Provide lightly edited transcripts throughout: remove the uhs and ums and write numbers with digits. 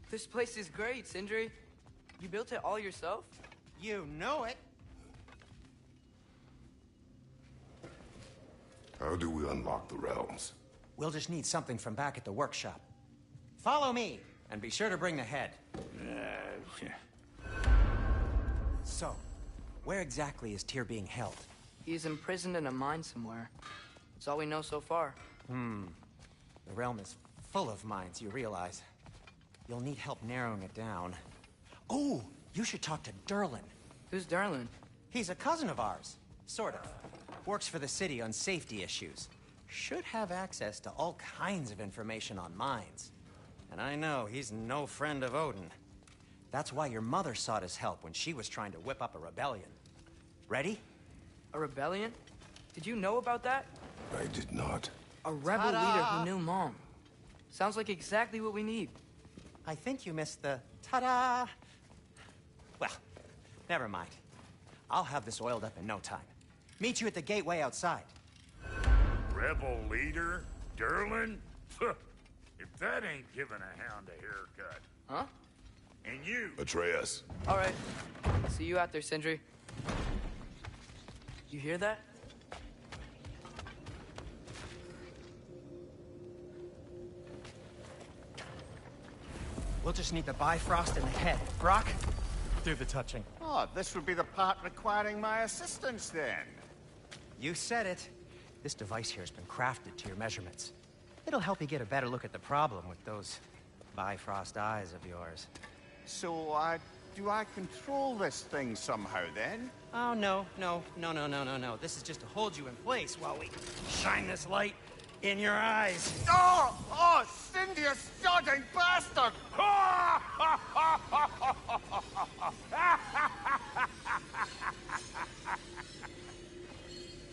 This place is great, Sindri. You built it all yourself? You know it. How do we unlock the realms? We'll just need something from back at the workshop. Follow me, and be sure to bring the head. So, where exactly is Tyr being held? He's imprisoned in a mine somewhere. That's all we know so far. The realm is full of mines, you realize. You'll need help narrowing it down. Oh, you should talk to Durlin. Who's Darlin? He's a cousin of ours. Sort of. Works for the city on safety issues. Should have access to all kinds of information on mines. And I know he's no friend of Odin. That's why your mother sought his help when she was trying to whip up a rebellion. Ready? A rebellion? Did you know about that? I did not. A rebel leader who knew Mom. Sounds like exactly what we need. I think you missed the ta-da. Well, never mind. I'll have this oiled up in no time. Meet you at the gateway outside. Rebel leader? Durlin? If that ain't giving a hound a haircut. Huh? And you? Atreus. All right. See you out there, Sindri. You hear that? We'll just need the Bifrost in the head. Brock, do the touching. Oh, this would be the part requiring my assistance then. You said it. This device here has been crafted to your measurements. It'll help you get a better look at the problem with those Bifrost eyes of yours. So, do I control this thing somehow then? Oh, no. This is just to hold you in place while we shine this light in your eyes. Oh, Cindy, you sodding bastard!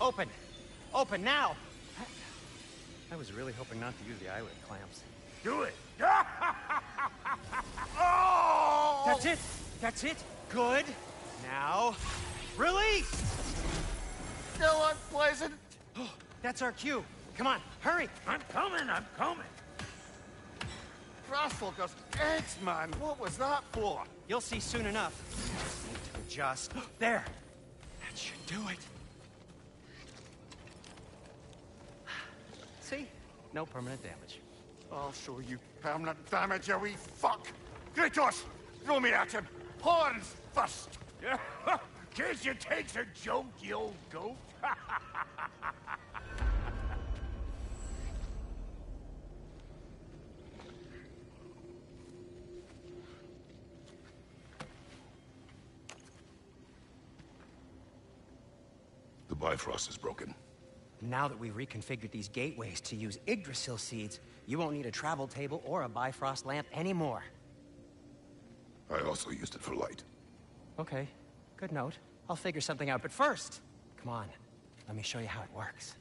Open! Open now! I was really hoping not to use the eyelid clamps. Do it! Oh! That's it! That's it! Good! Now, release! Still unpleasant. That's our cue. Come on, hurry! I'm coming! Grasshopper's eggs, man. What was that for? You'll see soon enough. Just need to adjust. There! That should do it. See? No permanent damage. I'll show you permanent damage, you wee fuck. Kratos, throw me at him. Horns first. Guess you takes a joke, you old goat. The Bifrost is broken. Now that we've reconfigured these gateways to use Yggdrasil seeds, you won't need a travel table or a Bifrost lamp anymore. I also used it for light. Okay, good note. I'll figure something out, but first, come on, let me show you how it works.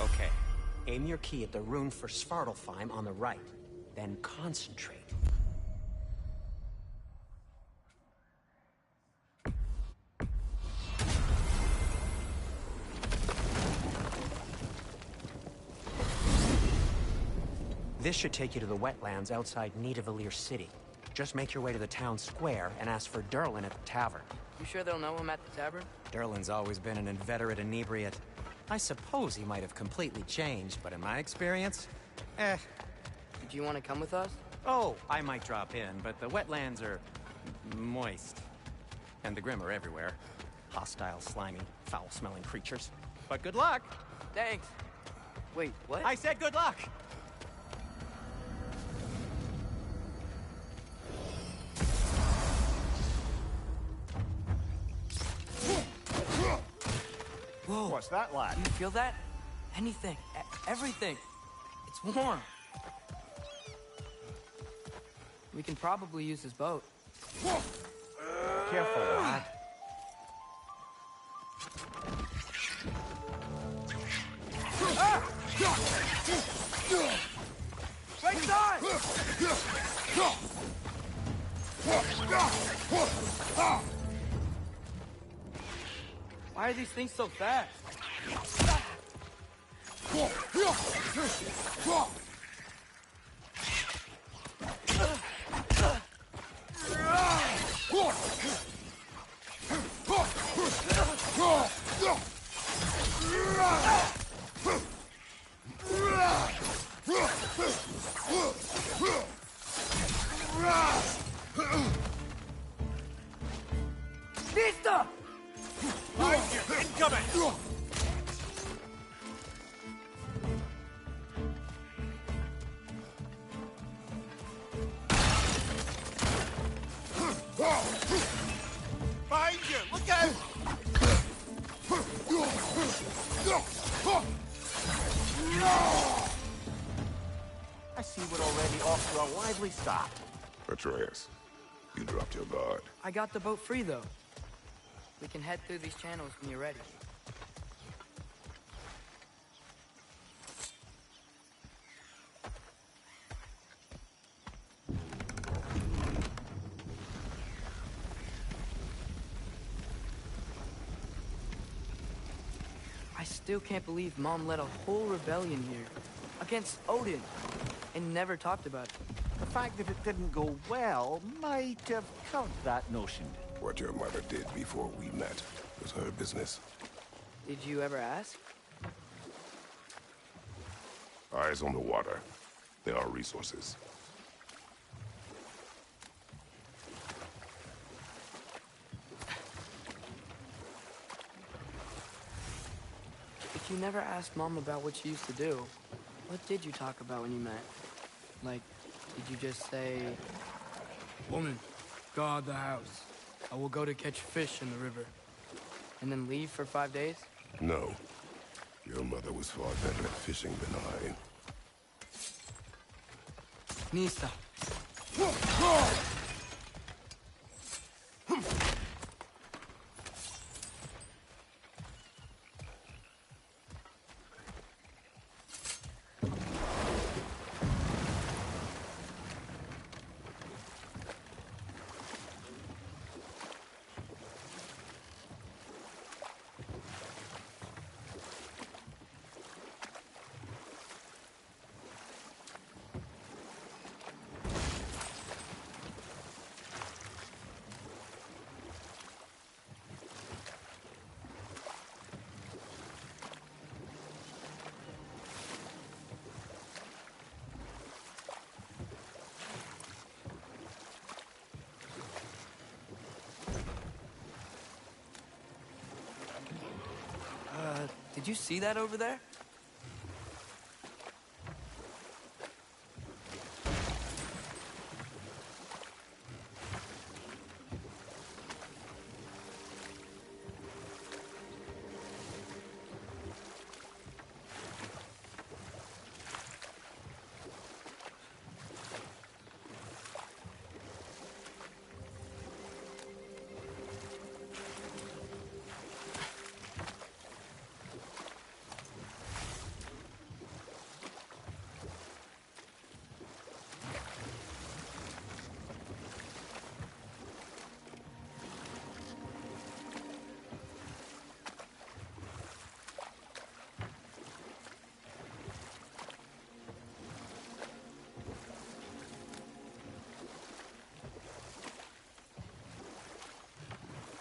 Okay, aim your key at the rune for Svartalfheim on the right, then concentrate. This should take you to the wetlands outside Nidavellir City. Just make your way to the town square and ask for Durlin at the tavern. You sure they'll know him at the tavern? Durlin's always been an inveterate inebriate. I suppose he might have completely changed, but in my experience, Do you want to come with us? Oh, I might drop in, but the wetlands are moist. And the Grim are everywhere. Hostile, slimy, foul-smelling creatures. But good luck! Thanks. Wait, what? I said good luck! Whoa. What's that, lad? Do you feel that? Anything. Everything. It's warm. We can probably use his boat. Careful, lad. Right side! Why are these things so fast? Vista! Behind you! Incoming! Behind you! Look out! I see we're already off to a lively start. Atreus, you dropped your guard. I got the boat free, though. We can head through these channels when you're ready. I still can't believe Mom led a whole rebellion here. Against Odin. And never talked about it. The fact that it didn't go well might have curbed that notion. What your mother did before we met was her business. Did you ever ask? Eyes on the water. There are resources. If you never asked Mom about what she used to do, what did you talk about when you met? Like, did you just say, "Woman, guard the house. I will go to catch fish in the river," and then leave for 5 days? No. Your mother was far better at fishing than I. Nista. Did you see that over there?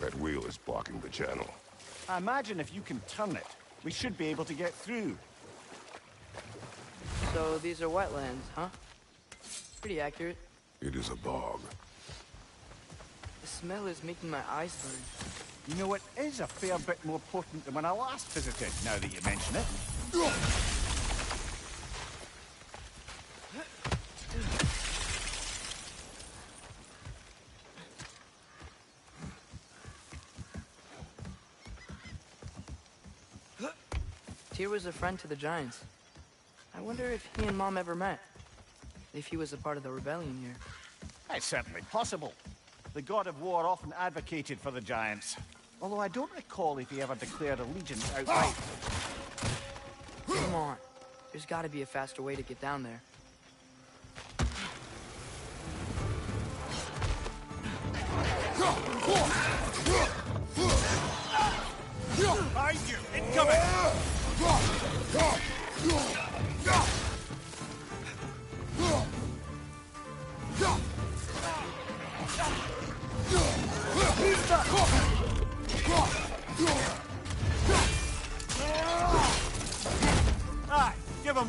That wheel is blocking the channel. I imagine if you can turn it, we should be able to get through. So these are wetlands, huh? Pretty accurate. It is a bog. The smell is making my eyes burn. You know, it is a fair bit more potent than when I last visited, now that you mention it. Tyr was a friend to the Giants. I wonder if he and Mom ever met. If he was a part of the rebellion here. It's certainly possible. The god of war often advocated for the Giants. Although I don't recall if he ever declared allegiance outright. Come on. There's gotta be a faster way to get down there.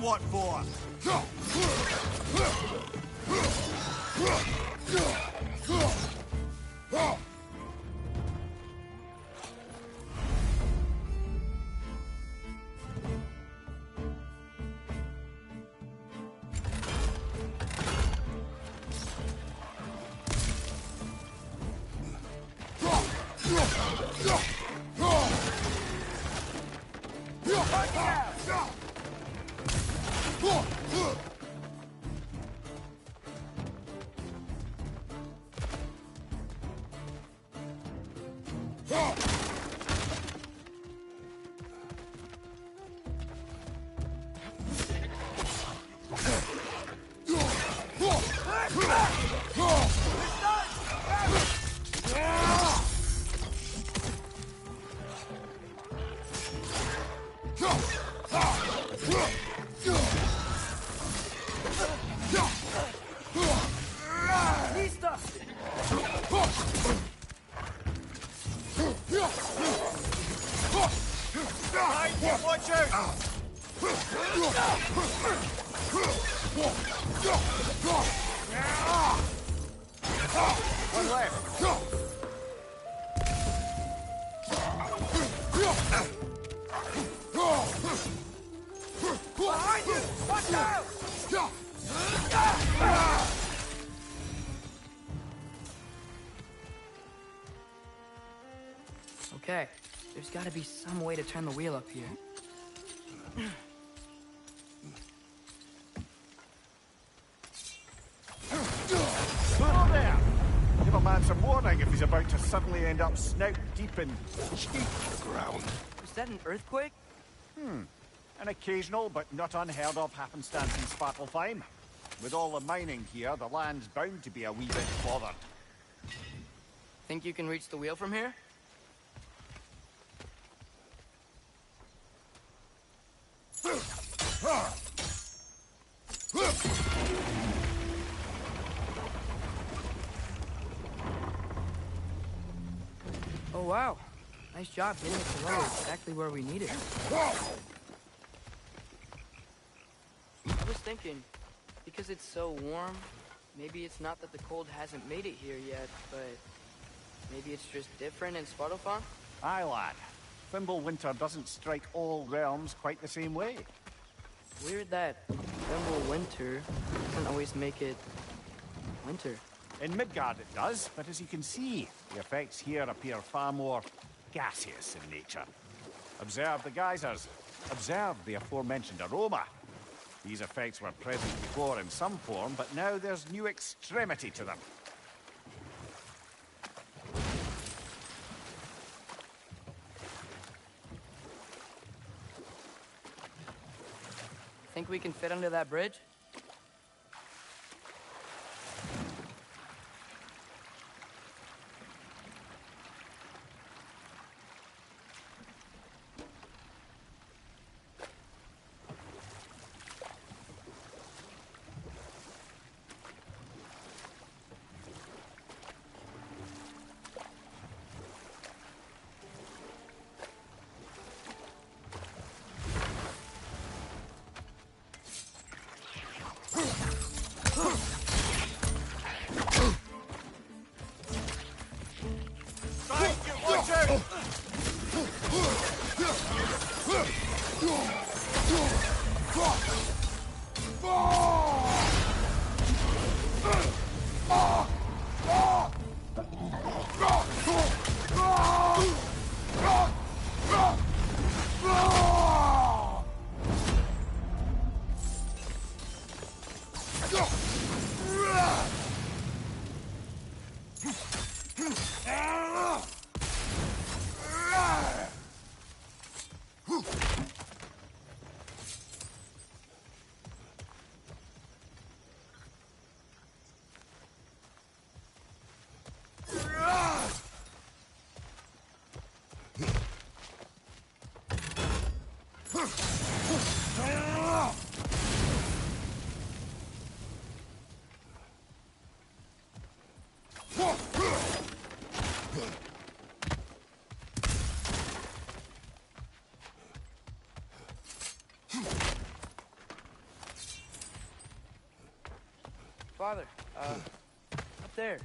what for? Watch out! One left. Behind you! Watch out! Okay, there's gotta be some way to turn the wheel up here. Slow there! Give a man some warning if he's about to suddenly end up snout deep in cheek. Ground. Was that an earthquake? An occasional but not unheard of happenstance in Svartalfheim. With all the mining here, the land's bound to be a wee bit bothered. Think you can reach the wheel from here? Oh wow, nice job getting it to lower exactly where we need it. I was thinking, because it's so warm, maybe it's not that the cold hasn't made it here yet, but maybe it's just different in Svartalfheim? Aye, lad. Thimble winter doesn't strike all realms quite the same way. Weird that Thimble winter doesn't always make it winter. In Midgard it does, but as you can see, the effects here appear far more gaseous in nature. Observe the geysers. Observe the aforementioned aroma. These effects were present before in some form, but now there's new extremity to them. Think we can fit under that bridge? father. Up there.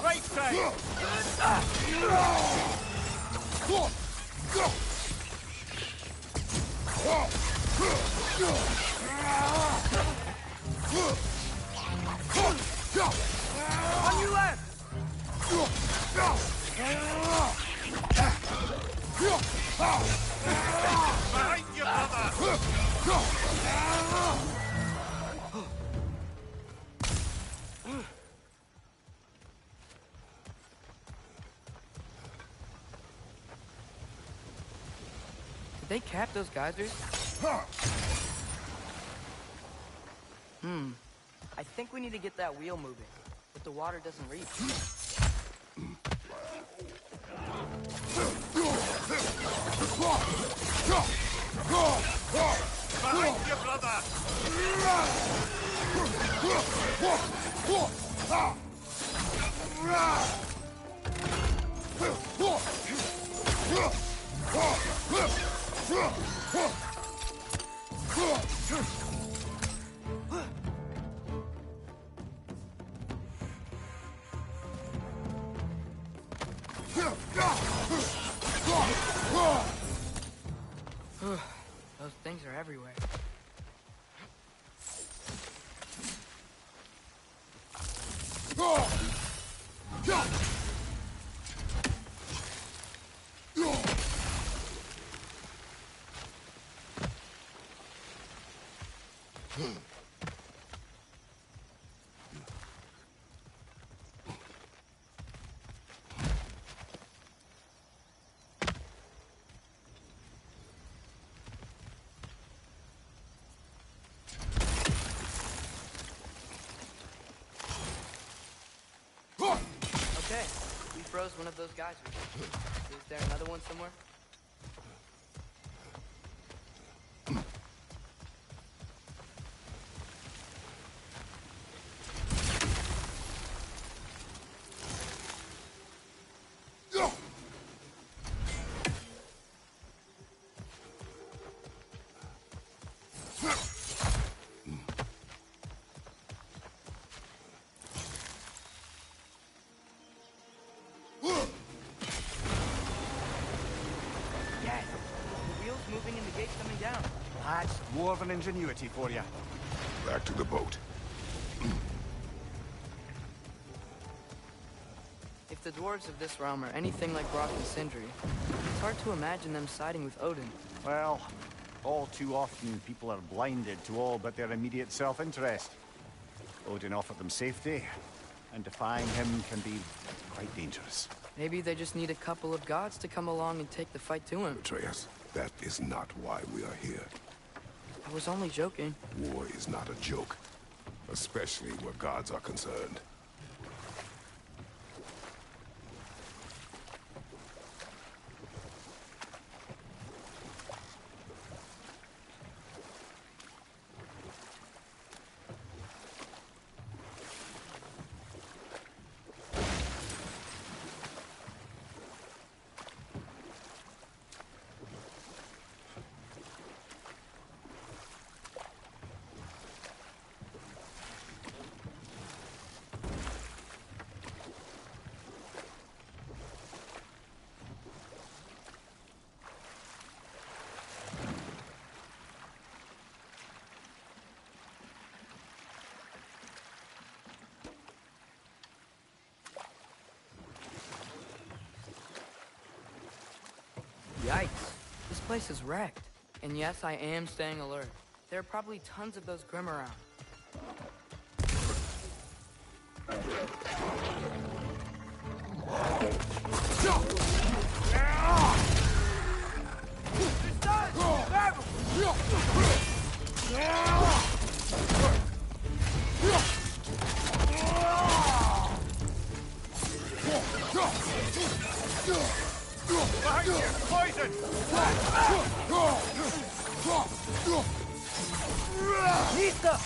Right side! On your left! Behind you, brother! Did they cap those geysers? I think we need to get that wheel moving, but the water doesn't reach. Behind you, brother! Those things are everywhere. Okay, we froze one of those geysers. Is there another one somewhere? Yes! The wheel's moving and the gate's coming down. That's more than ingenuity for you. Back to the boat. If the dwarves of this realm are anything like Brock and Sindri, it's hard to imagine them siding with Odin. Well, all too often people are blinded to all but their immediate self-interest. Odin offered them safety, and defying him can be quite dangerous. Maybe they just need a couple of gods to come along and take the fight to him. Atreus, that is not why we are here. I was only joking. War is not a joke, especially where gods are concerned. Yikes. This place is wrecked. And yes, I am staying alert. There are probably tons of those Grim around. It's done! Grab him! Behind you! Poison! Nista!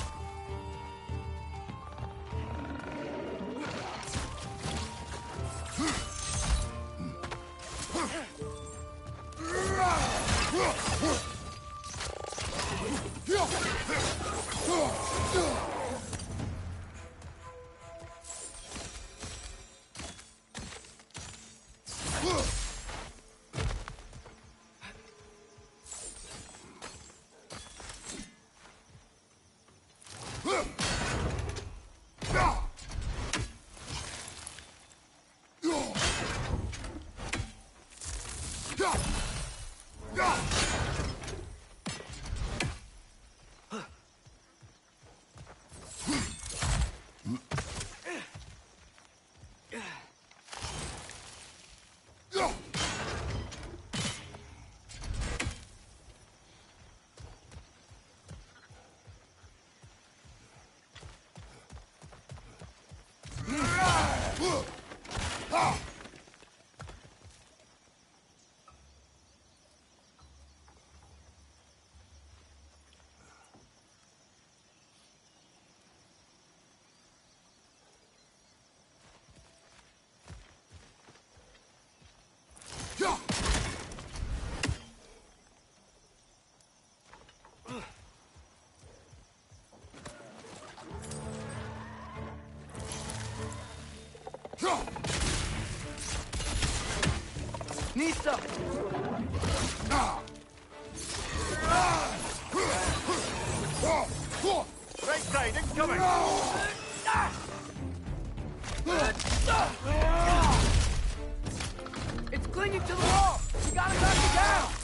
Nista! Right side, incoming! It's clinging to the wall! We gotta knock it down!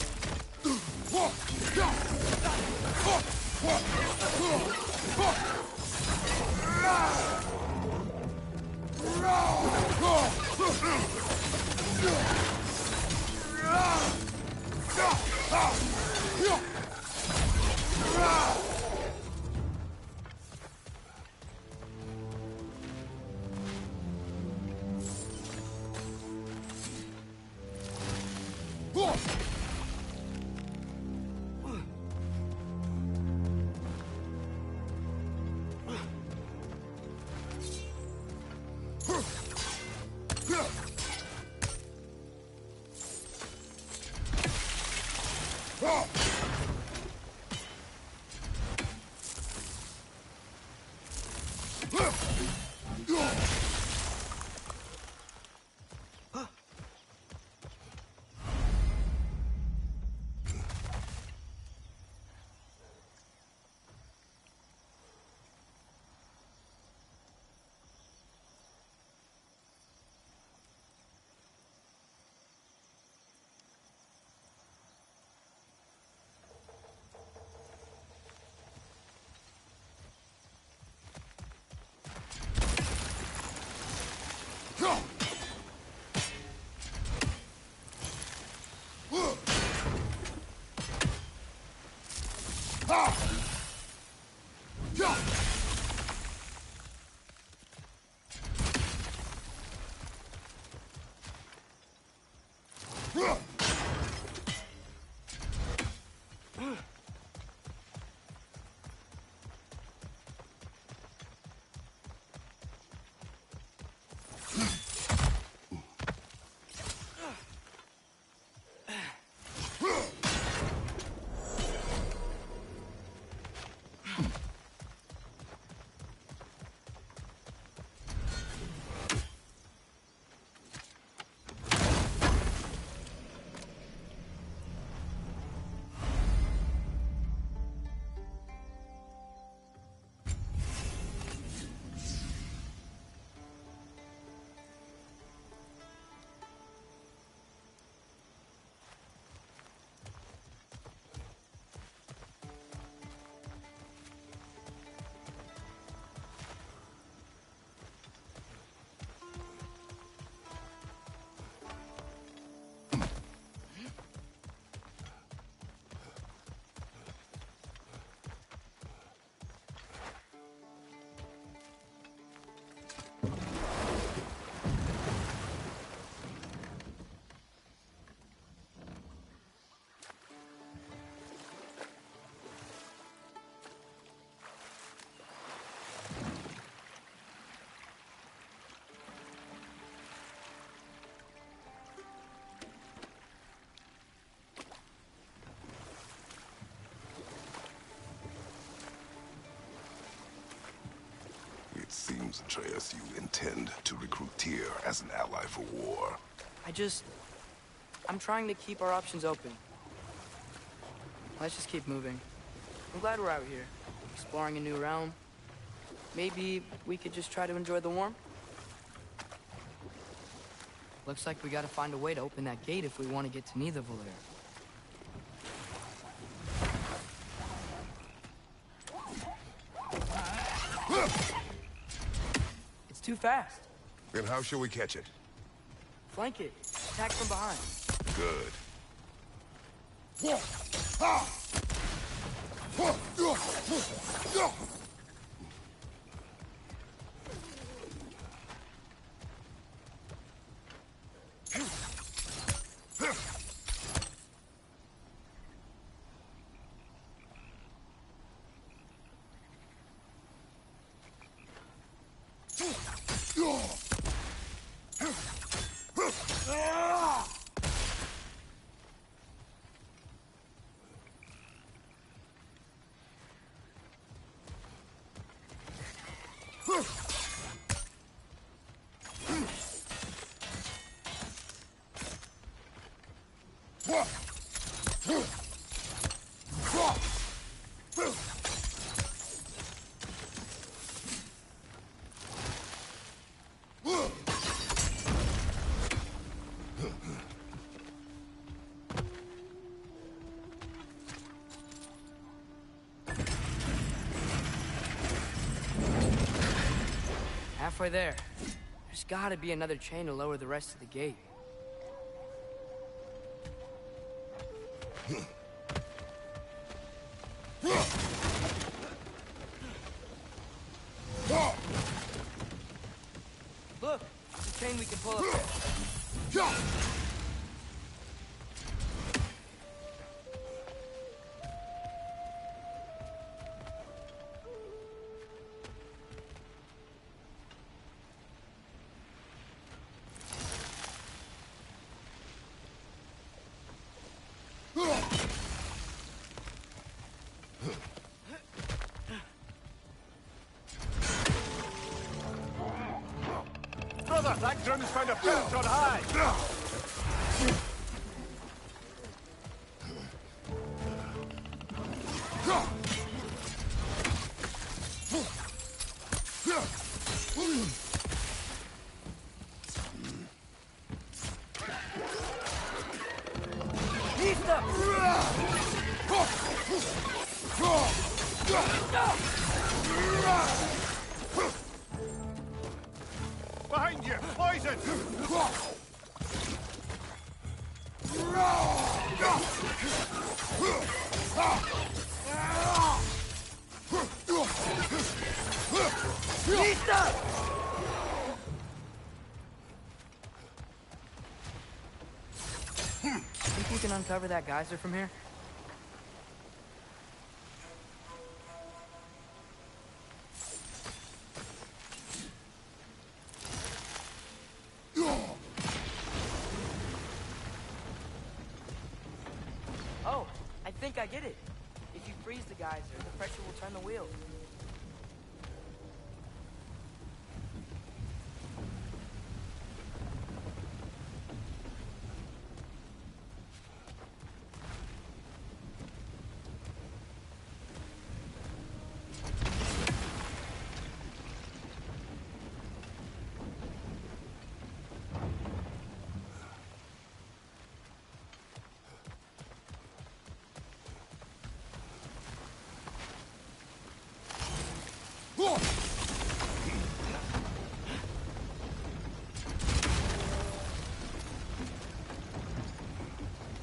Seems, Atreus, you intend to recruit Tyr as an ally for war. I'm trying to keep our options open. Let's just keep moving. I'm glad we're out here, exploring a new realm. Maybe we could just try to enjoy the warmth? Looks like we gotta find a way to open that gate if we want to get to Nidavellir. It's too fast. Then how shall we catch it? Flank it. Attack from behind. Good. Halfway there. There's gotta be another chain to lower the rest of the gate. Look, it's a chain we can pull up there. Brother, that groom has found a perch on high! Behind you! Poison! Think we can uncover that geyser from here? Oh, I think I get it. If you freeze the geyser, the pressure will turn the wheel.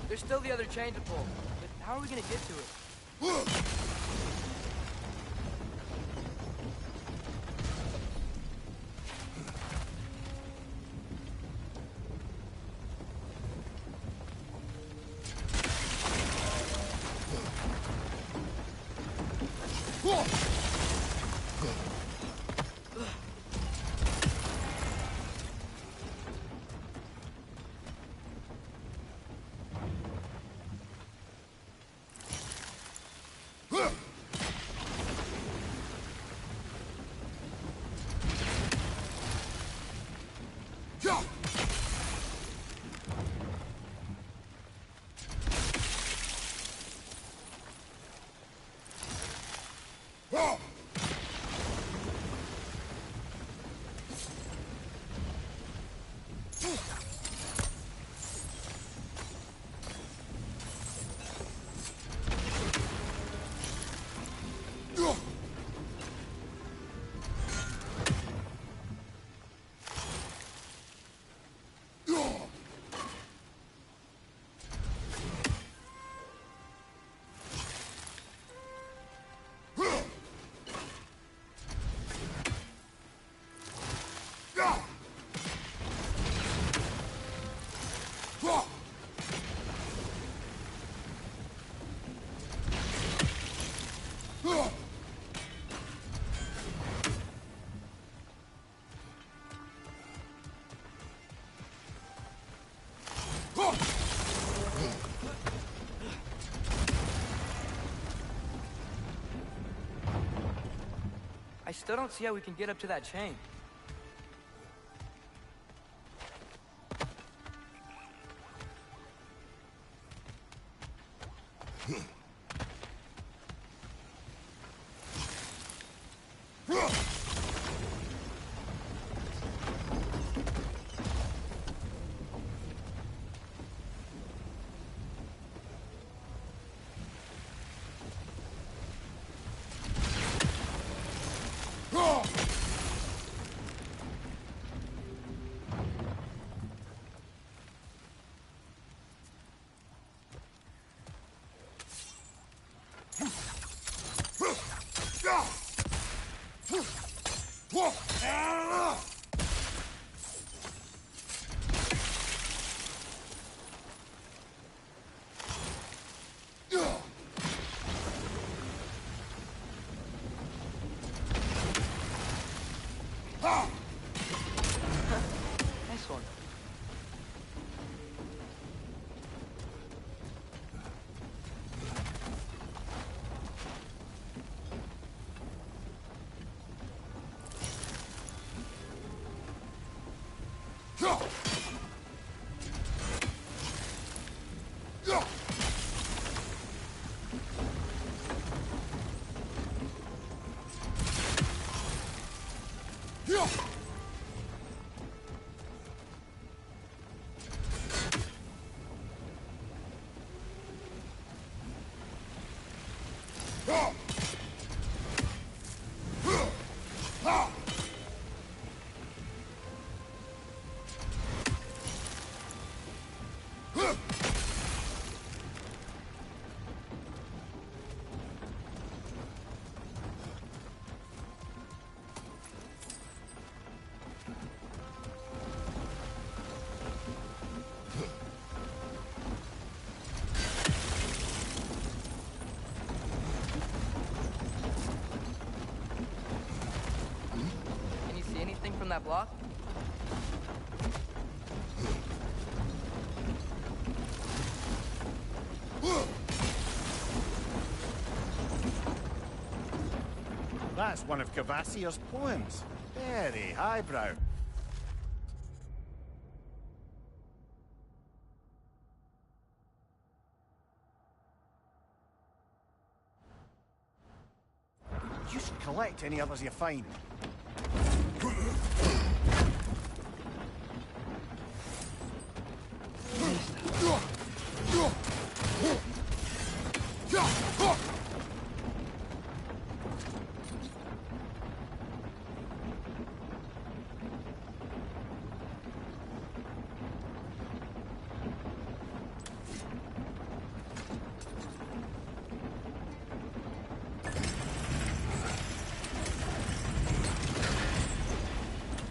There's still the other chain to pull, but how are we gonna get to it? I still don't see how we can get up to that chain. Nice one. Can you see anything from that block? That's one of Cavassier's poems. Very highbrow. You should collect any others you find.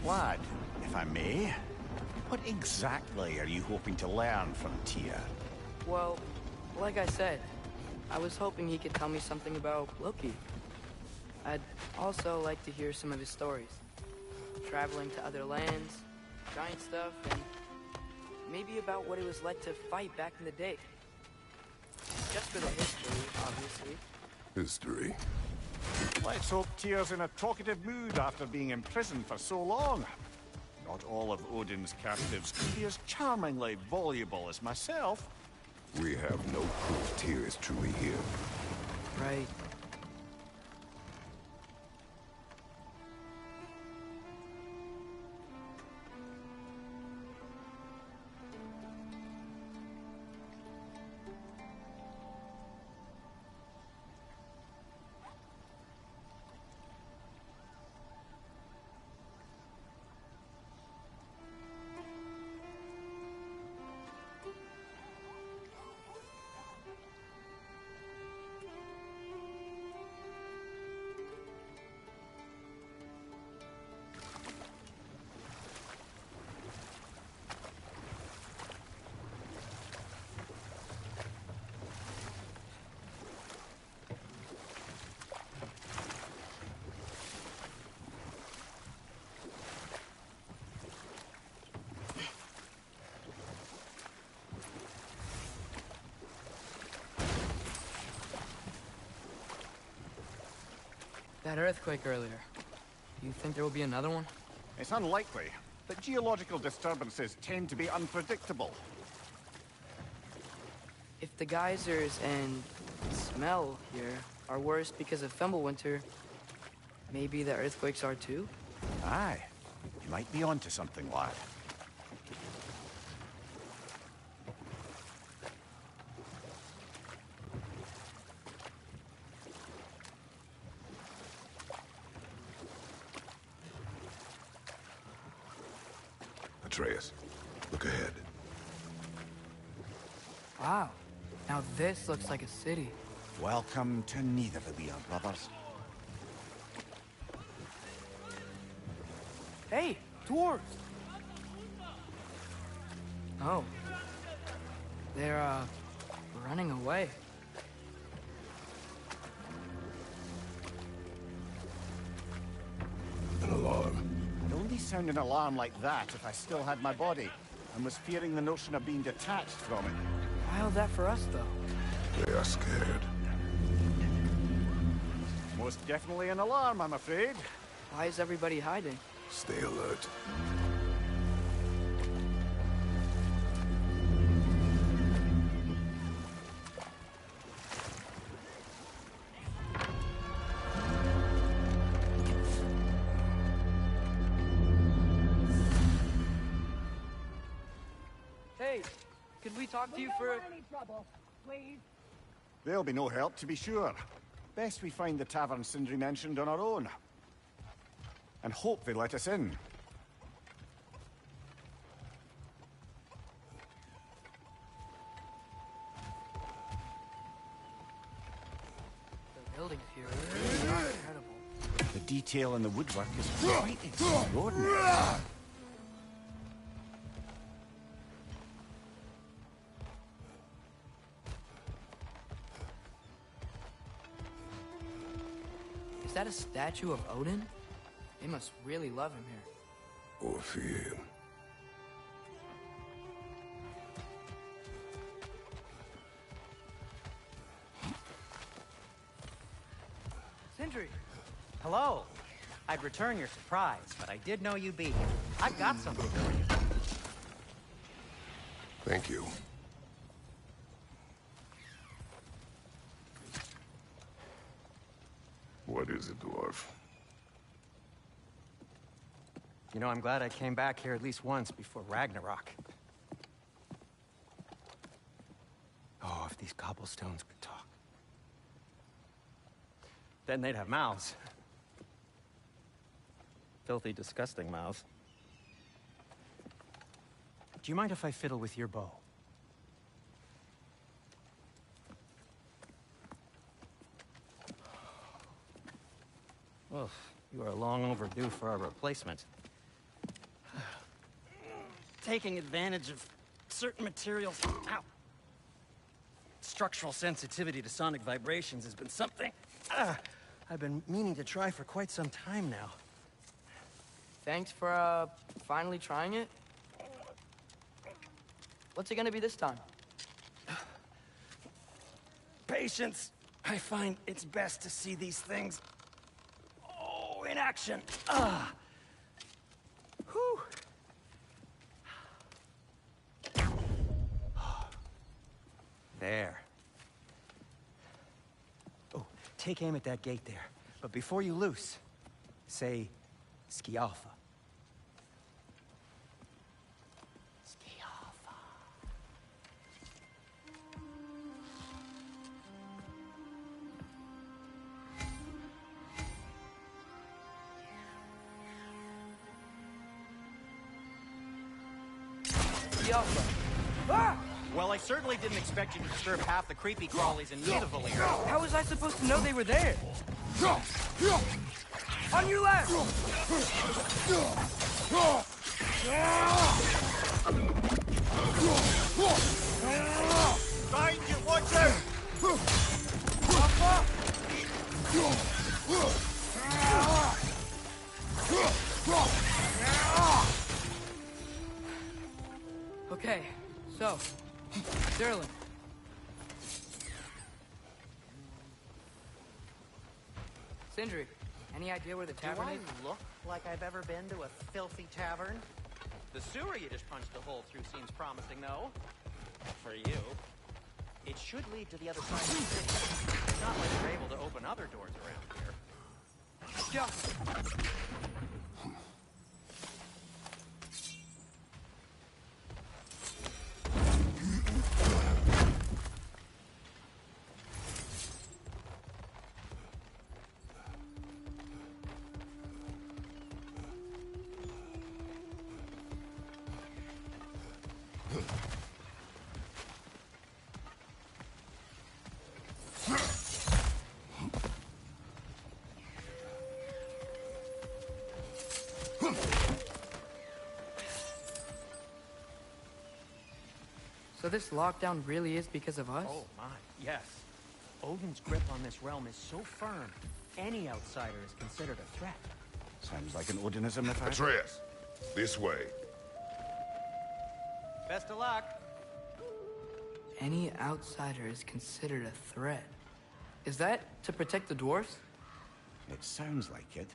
Lad, if I may, what exactly are you hoping to learn from Tyr? Well, like I said, I was hoping he could tell me something about Loki. I'd also like to hear some of his stories. Traveling to other lands, giant stuff, and maybe about what it was like to fight back in the day. Just for the history, obviously. History. Let's hope Tyr's in a talkative mood after being imprisoned for so long. Not all of Odin's captives could be as charmingly voluble as myself. We have no proof Tyr is truly here. Right. That earthquake earlier. You think there will be another one? It's unlikely, but geological disturbances tend to be unpredictable. If the geysers and smell here are worse because of Fimbulwinter, maybe the earthquakes are too? Aye, you might be onto something, lad. Atreus, look ahead. Wow. Now this looks like a city. Welcome to Nidavellir, brothers. Hey, dwarves! Oh. They're, running away. An alarm. I'd only sound an alarm like that if I still had my body, and was fearing the notion of being detached from it. Wild that for us, though. They are scared. Most definitely an alarm, I'm afraid. Why is everybody hiding? Stay alert. Hey, could we talk to you for... Any trouble, please? There'll be no help, to be sure. Best we find the tavern Sindri mentioned on our own. And hope they let us in. The buildings here are incredible. The detail in the woodwork is quite extraordinary. Is that a statue of Odin? They must really love him here. Or fear him. Sindri! Hello. I'd return your surprise, but I did know you'd be here. I've got something for you. Thank you. What is it, dwarf? You know, I'm glad I came back here at least once before Ragnarok. Oh, if these cobblestones could talk. Then they'd have mouths. Filthy, disgusting mouths. Do you mind if I fiddle with your bow? Well, you are long overdue for a replacement. Taking advantage of certain materials. Ow. Structural sensitivity to sonic vibrations has been something I've been meaning to try for quite some time now. Thanks for, finally trying it. What's it gonna be this time? Patience. I find it's best to see these things, in action. Whew. There. Oh, take aim at that gate there. But before you loose, say, Skialfa. Skialfa. Skialfa. Ah! Well, I certainly didn't expect you to disturb half the creepy crawlies in Nidavellir. How was I supposed to know they were there? On your left! Behind you, watch out! Okay, so, Derlin. Sindri, any idea where the Do tavern I is? look like I've ever been to a filthy tavern? The sewer you just punched a hole through seems promising, though. For you. It should lead to the other side of the city. It's not like you're able to open other doors around here. Jump! So this lockdown really is because of us? Oh my, yes. Odin's grip on this realm is so firm, any outsider is considered a threat. Sounds like an Odinism if I... Atreus, this way. Best of luck. Any outsider is considered a threat. Is that to protect the dwarfs? It sounds like it.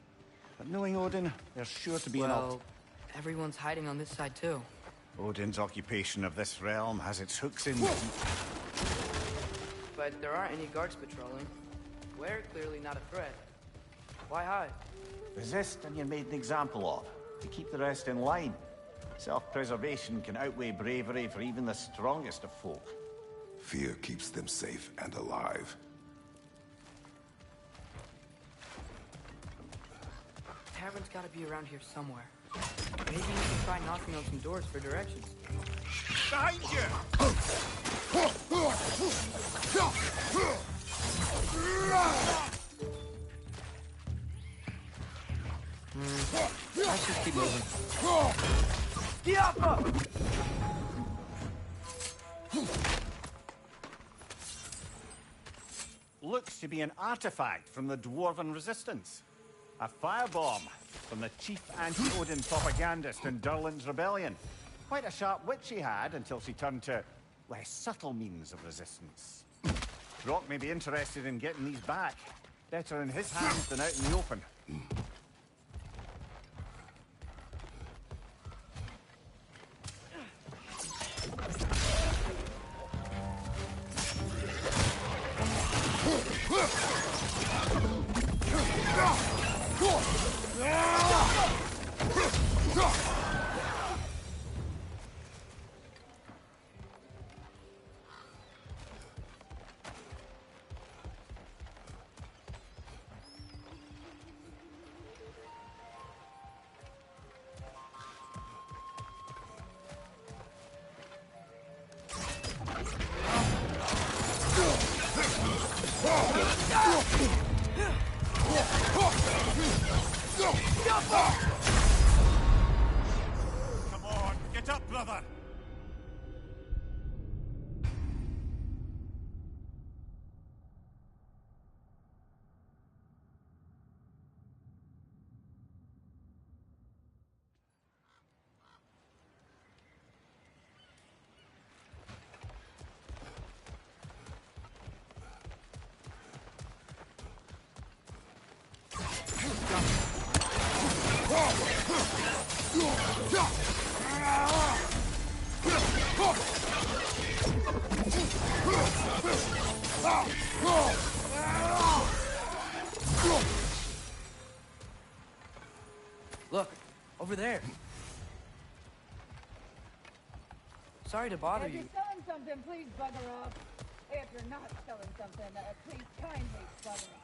But knowing Odin, there's sure to be an Well, everyone's hiding on this side too. Odin's occupation of this realm has its hooks in... But there aren't any guards patrolling. We're clearly not a threat. Why hide? Resist and you're made an example of, to keep the rest in line. Self-preservation can outweigh bravery for even the strongest of folk. Fear keeps them safe and alive. Tavern's gotta be around here somewhere. Maybe we can try knocking on some doors for directions. Behind you! Let's just keep moving. Diapa! Looks to be an artifact from the Dwarven Resistance. A firebomb from the chief anti-Odin propagandist in Durlin's rebellion. Quite a sharp wit she had until she turned to less subtle means of resistance. Brock may be interested in getting these back. Better in his hands than out in the open. Come on, get up, brother! Look, over there. Sorry to bother If you. you're selling something, please bugger off. If you're not selling something, please kindly bugger off.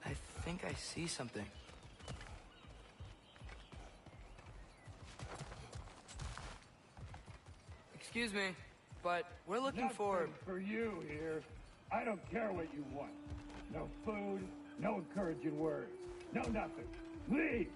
I think I see something. Excuse me, but we're looking for... Nothing for you here. I don't care what you want. No food, no encouraging words, no nothing. Leave!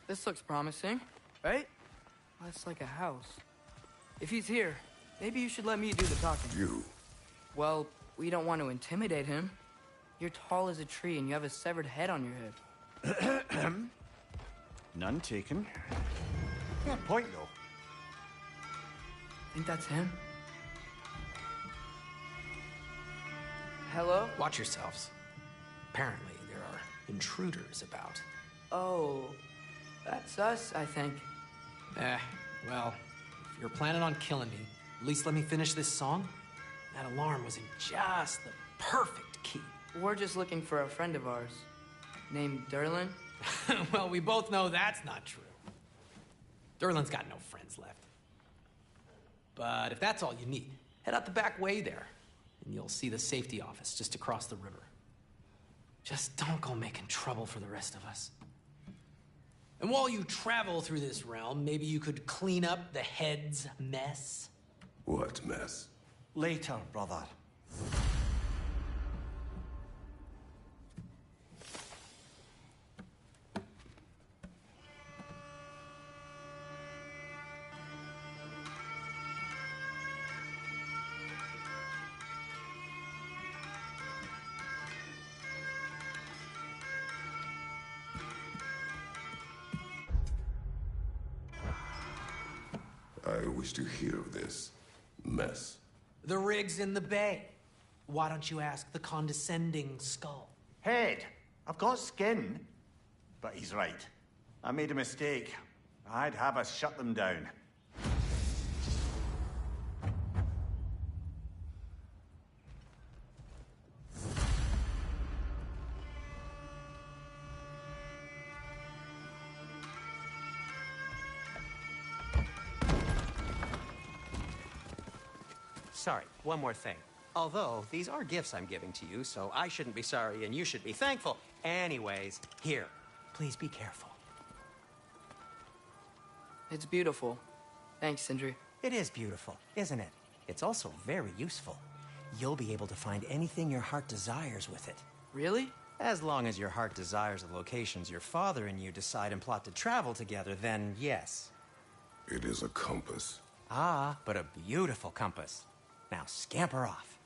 This looks promising, right? That's like a house. If he's here, maybe you should let me do the talking. You. Well, we don't want to intimidate him. You're tall as a tree and you have a severed head on your head. None taken. Good point, though. Think that's him? Hello? Watch yourselves. Apparently, there are intruders about. Oh, that's us, I think. Well, if you're planning on killing me, at least let me finish this song. That alarm was in just the perfect key. We're just looking for a friend of ours, named Derlin. Well, we both know that's not true. Derlin's got no friends left. But if that's all you need, head out the back way there, and you'll see the safety office just across the river. Just don't go making trouble for the rest of us. And while you travel through this realm, maybe you could clean up the head's mess. What mess? Later, brother. I wish to hear of this mess. The rig's in the bay. Why don't you ask the condescending skull? Head. I've got skin. But he's right. I made a mistake. I'd have us shut them down. Sorry, one more thing. Although, these are gifts I'm giving to you, so I shouldn't be sorry and you should be thankful. Anyways, here, please be careful. It's beautiful. Thanks, Sindri. It is beautiful, isn't it? It's also very useful. You'll be able to find anything your heart desires with it. Really? As long as your heart desires the locations your father and you decide and plot to travel together, then yes. It is a compass. Ah, but a beautiful compass. Now scamper off.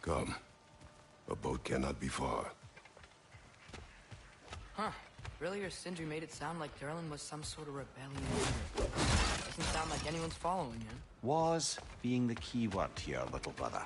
Come. A boat cannot be far. Huh. Earlier, Sindri made it sound like Derlin was some sort of rebellion leader. Doesn't sound like anyone's following him. Was being the key word here, little brother.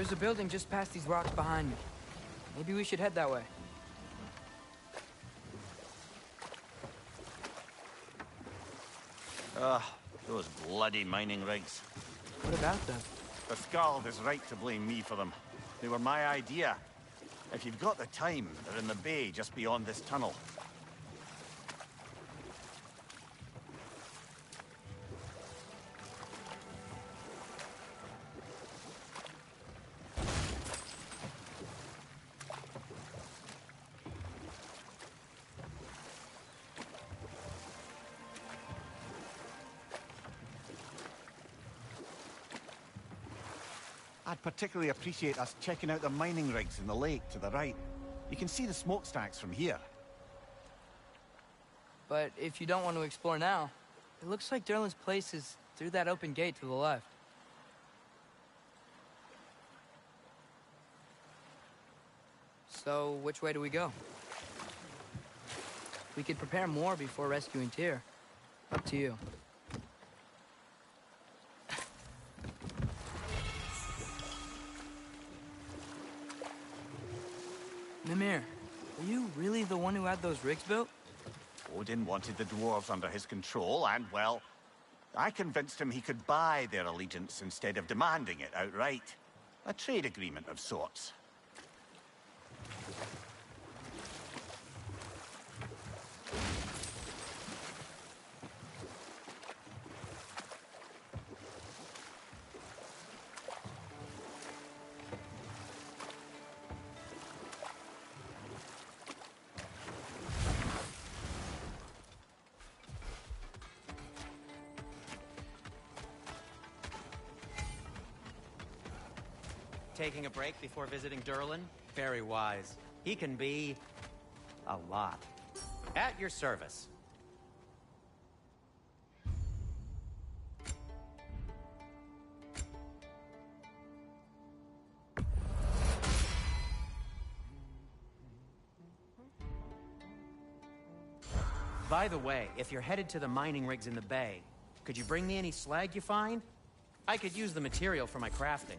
There's a building just past these rocks behind me. Maybe we should head that way. Those bloody mining rigs. What about them? The Skald is right to blame me for them. They were my idea. If you've got the time, they're in the bay just beyond this tunnel. I'd particularly appreciate us checking out the mining rigs in the lake to the right. You can see the smokestacks from here. But if you don't want to explore now, it looks like Derlin's place is through that open gate to the left. So, which way do we go? We could prepare more before rescuing Tyr. Up to you. Mimir, are you really the one who had those rigs built? Odin wanted the dwarves under his control, and, well, I convinced him he could buy their allegiance instead of demanding it outright. A trade agreement of sorts. Taking a break before visiting Derlin? Very wise. He can be... a lot. At your service. By the way, if you're headed to the mining rigs in the bay, could you bring me any slag you find? I could use the material for my crafting.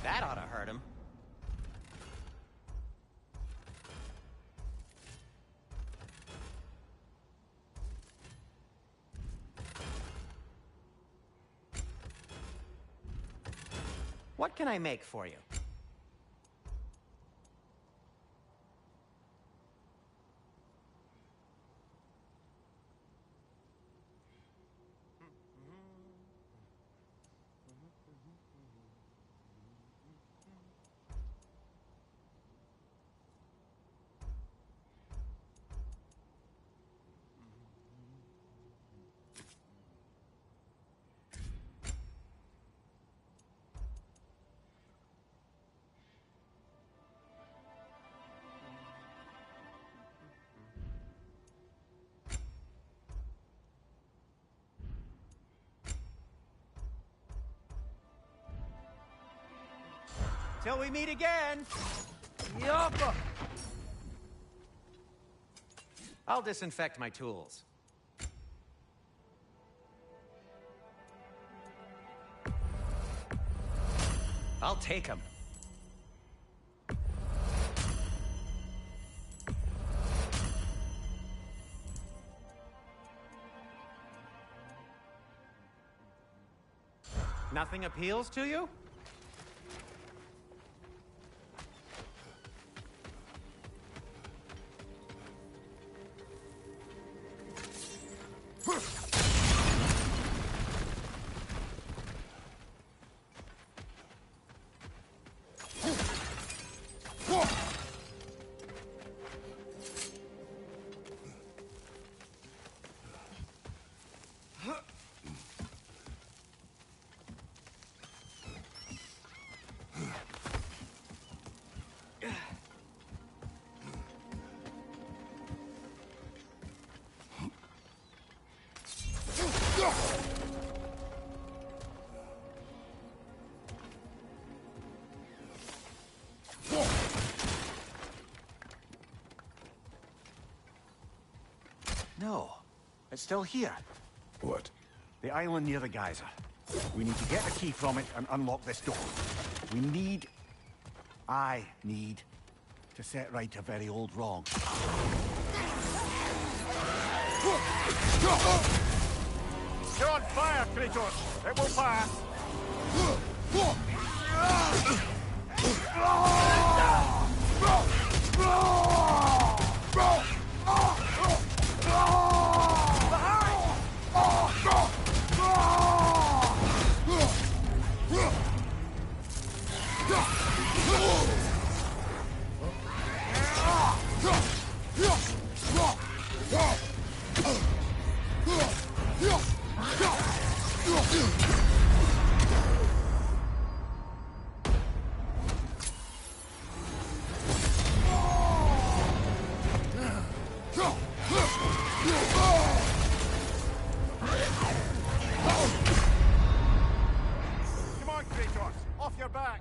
That ought to hurt him. What can I make for you? Till we meet again! Yoppa! I'll disinfect my tools. I'll take them. Nothing appeals to you? No, it's still here. What? The island near the geyser. We need to get the key from it and unlock this door. I need to set right a very old wrong. You're on fire, Kratos! It will pass! Come on, Kratos! Off your back!